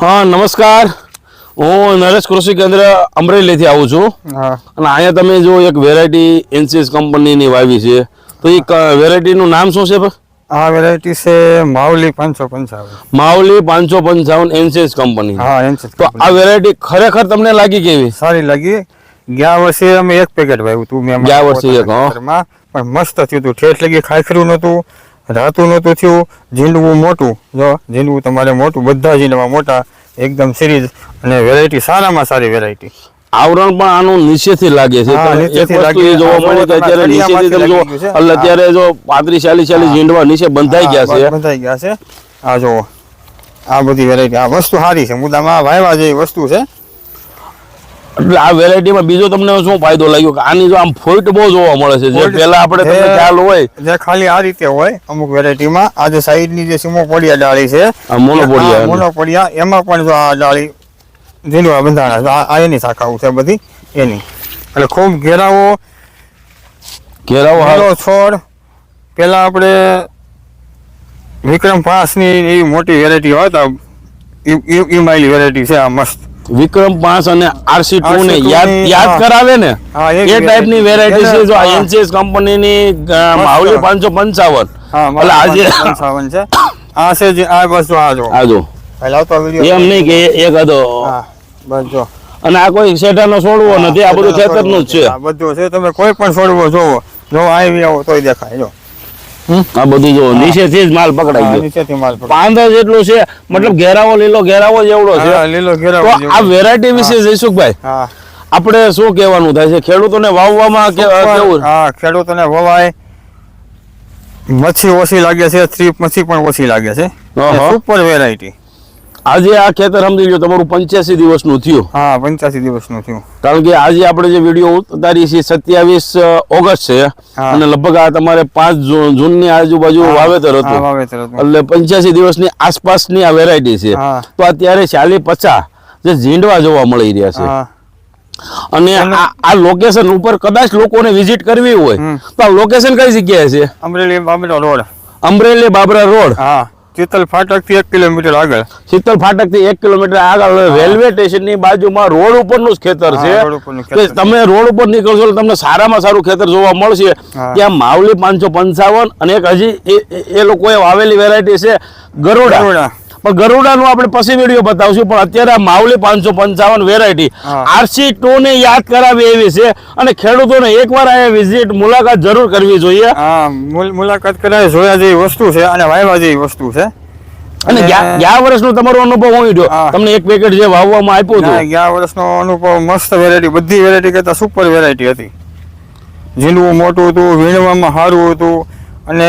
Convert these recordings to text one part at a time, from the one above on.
हाँ नमस्कार હું નરેશ કૃષિ કેન્દ્ર અમરેલીથી આવું છું અને અહીંયા તમે જો એક વેરાયટી એનસીએસ કંપનીની વાવી છે તો એ વેરાયટીનું નામ શું છે? આ વેરાયટી છે માવલી 555 માવલી 555 એનસીએસ કંપની. હા એનસીએસ. તો આ વેરાયટી ખરેખર તમને લાગી કેવી? સારી લાગી. ગયા વર્ષે અમે એક પેકેટ વાવ્યું હતું મેં. ગયા વર્ષે એક પણ મસ્ત થયું હતું. ઠેઠ લગી ખાખરું નહોતું, રાતું નહોતું થયું. ઝીંડવું મોટું, જો ઝીંડવું તમારે મોટું, બધા ઝીંડવા મોટા, એકદમ સિરીઝ અને વેરાયટી સારામાં સારી વેરાયટી. આવરણ પણ આનું નીચેથી લાગે છે. એક વસ્તુ એ જોવા મળે કે અત્યારે નીચેથી તમે જો એટલે અત્યારે જો 35-40 ઝીંડવા નીચે બંધાઈ ગયા છે. આ જો આ બધી વેરાયટી, આ વસ્તુ સારી છે. મુદ્દામાં વાયવા જેવી વસ્તુ છે. એટલે આ વેરાયટીમાં બીજો તમને શું ફાયદો લાગ્યો કે આની જો આમ ફોઈટ બહુ જોવા મળે છે, જે પહેલા આપણે તમને ખ્યાલ હોય જે ખાલી આ રીતે હોય અમુક વેરાયટીમાં. આ જે સાઈડની જે સિમોપોડિયા ડાળી છે, મોનોપોડિયા, એમાં પણ જો આ ડાળી ઝીંડવા બંધાણા, આ એની શાખાઓ છે બધી એની. એટલે ખૂબ ઘેરાવો હાલો છોડ. પેલા આપણે વિક્રમ 5 ની એવી મોટી વેરાયટી હતા, ઈ માઇલી વેરાયટી છે. આ મસ્ત વિક્રમ 5 અને RC2 ને યાદ કરાવે ને એ ટાઈપની વેરાયટી છે. જો આ એનસીએસ કંપનીની માવલી 555. એટલે આજે 55 છે. આ છે જે આ બસ જો આ જો લાવતો વિડિયો એમ નહીં કે એક હતો. હા બસ જો. અને આ કોઈ શેઠાનો છોડવો નથી, આ બધું ખેતરનું જ છે. આ બધું છે. તમે કોઈ પણ છોડવો જોવો, જો આવી આવો તોય દેખાય. જો આ બધું જો નીચેથી જ માલ પકડાઈ ગયો. નીચેથી માલ પકડાય. પાંદા જેટલું છે, મતલબ ઘેરાવો લીલો ઘેરાવો જેવડો છે. લીલો ઘેરાવો. તો આ વેરાયટી વિશે જયસુખભાઈ આપણે શું કહેવાનું થાય છે ખેડૂતોને વાવવામાં? કેવું? હા, ખેડૂતોને વવાય. મચ્છી ઓછી લાગે છે, થ્રીપ મચ્છી પણ ઓછી લાગે છે. Super variety. આજે આ ખેતર સમજી લો તમારું 85 દિવસનું થયું. હા 85 દિવસનું થયું. કારણ કે આજે આપણે જે વિડીયો ઉતારી છે 27 ઓગસ્ટ છે અને લગભગ આ તમારે 5 જૂનની આજુબાજુ વાવેતર હતું. એટલે 85 દિવસની આસપાસની આ વેરાયટી છે. તો અત્યારે 40-50 જે ઝીંડવા જોવા મળી રહ્યા છે. અને આ લોકેશન ઉપર કદાચ લોકોને વિઝિટ કરવી હોય તો આ લોકેશન કઈ જગ્યાએ છે? અમરેલી બાબરા રોડ. અમરેલી બાબરા રોડ. હા, શીતલ ફાટક થી 1 કિલોમીટર આગળ. શીતલ ફાટક થી 1 કિલોમીટર આગળ રેલવે સ્ટેશન ની બાજુમાં રોડ ઉપરનું જ ખેતર છે. તમે રોડ ઉપર નીકળશો તમને સારામાં સારું ખેતર જોવા મળશે. ત્યાં માવલી 555 અને એક હજી એ લોકોએ વાવેલી વેરાયટી છે ગરુડા. પણ ગરુડાનું આપણે પછી વિડીયો બતાવશું. પણ અત્યારે આ માવલી 555 વેરાયટી RC2 ને યાદ કરાવી એવી છે અને ખેડૂતોને એકવાર અહીંયા વિઝિટ મુલાકાત જરૂર કરવી જોઈએ. મુલાકાત કરાવી, જોયા જેવી વસ્તુ છે અને વાવવા જેવી વસ્તુ છે. અને ગયા વર્ષનો તમારો અનુભવ હું જોયો તમને એક પેકેટ જે વાવવામાં આપ્યું હતું. ગયા વર્ષનો અનુભવ મસ્ત વેરાયટી, બધી વેરાયટી કરતા સુપર વેરાયટી હતી. ઝીંડવું મોટું હતું, વીણવામાં સારું હતું અને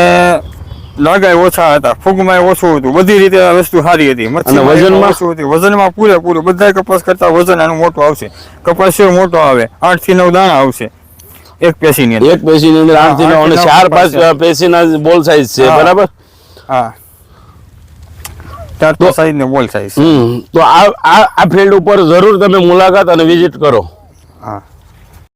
લાગાય ઓછા હતા, ફૂગમાં ઓછું હતું. બધી રીતે આ વસ્તુ સારી હતી. વજનમાં ઓછું હતું, વજનમાં પૂરેપૂરું. બધા કપાસ કરતા વજન આનું મોટું આવશે. કપાસ છે મોટો આવે, 8 થી 9 દાણા આવશે એક પેશીની અંદર. એક પેશીની અંદર 8 થી 9 અને 4-5 પેશીના બોલ સાઈઝ છે. બરાબર? હા, 4 સાઈઝ ને બોલ સાઈઝ. તો આ ફિલ્ડ ઉપર જરૂર તમે મુલાકાત અને વિઝિટ કરો. હા.